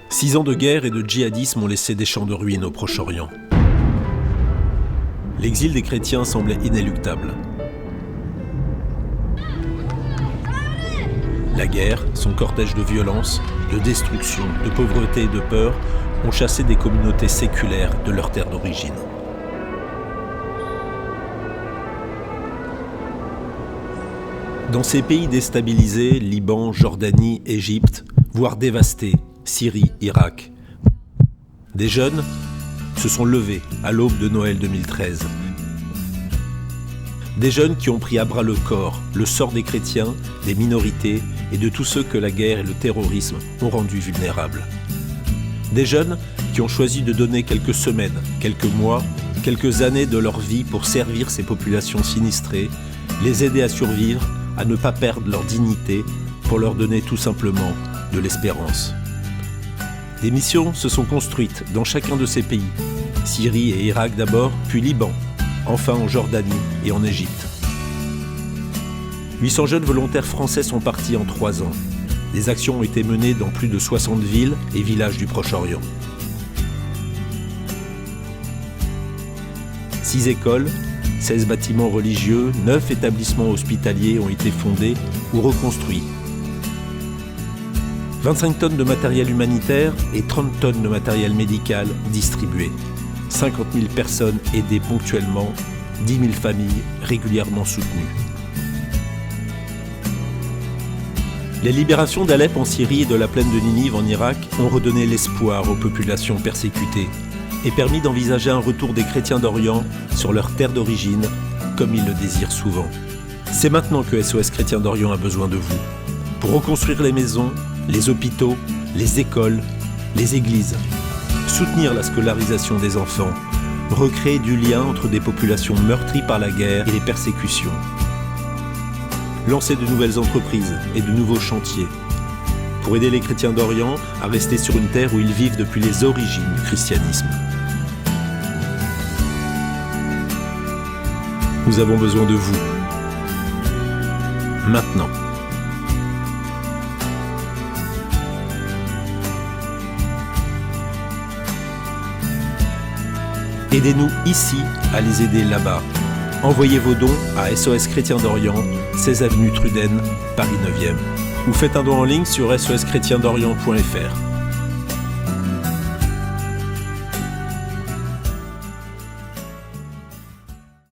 6 ans de guerre et de djihadisme ont laissé des champs de ruines au Proche-Orient. L'exil des chrétiens semblait inéluctable. La guerre, son cortège de violence, de destruction, de pauvreté et de peur ont chassé des communautés séculaires de leur terre d'origine. Dans ces pays déstabilisés, Liban, Jordanie, Égypte, voire dévastés, Syrie, Irak, des jeunes se sont levés à l'aube de Noël 2013. Des jeunes qui ont pris à bras le corps le sort des chrétiens, des minorités et de tous ceux que la guerre et le terrorisme ont rendus vulnérables. Des jeunes qui ont choisi de donner quelques semaines, quelques mois, quelques années de leur vie pour servir ces populations sinistrées, les aider à survivre, à ne pas perdre leur dignité, pour leur donner tout simplement de l'espérance. Des missions se sont construites dans chacun de ces pays, Syrie et Irak d'abord, puis Liban, enfin en Jordanie et en Égypte. 800 jeunes volontaires français sont partis en 3 ans. Des actions ont été menées dans plus de 60 villes et villages du Proche-Orient. 6 écoles, 16 bâtiments religieux, 9 établissements hospitaliers ont été fondés ou reconstruits. 25 tonnes de matériel humanitaire et 30 tonnes de matériel médical distribués. 50 000 personnes aidées ponctuellement, 10 000 familles régulièrement soutenues. Les libérations d'Alep en Syrie et de la plaine de Ninive en Irak ont redonné l'espoir aux populations persécutées et permis d'envisager un retour des chrétiens d'Orient sur leur terre d'origine, comme ils le désirent souvent. C'est maintenant que SOS Chrétiens d'Orient a besoin de vous, pour reconstruire les maisons, les hôpitaux, les écoles, les églises, soutenir la scolarisation des enfants, recréer du lien entre des populations meurtries par la guerre et les persécutions, lancer de nouvelles entreprises et de nouveaux chantiers, pour aider les chrétiens d'Orient à rester sur une terre où ils vivent depuis les origines du christianisme. Nous avons besoin de vous. Maintenant. Aidez-nous ici à les aider là-bas. Envoyez vos dons à SOS Chrétiens d'Orient, 16 avenue Truden, Paris 9e. Ou faites un don en ligne sur soschrétiensdorient.fr.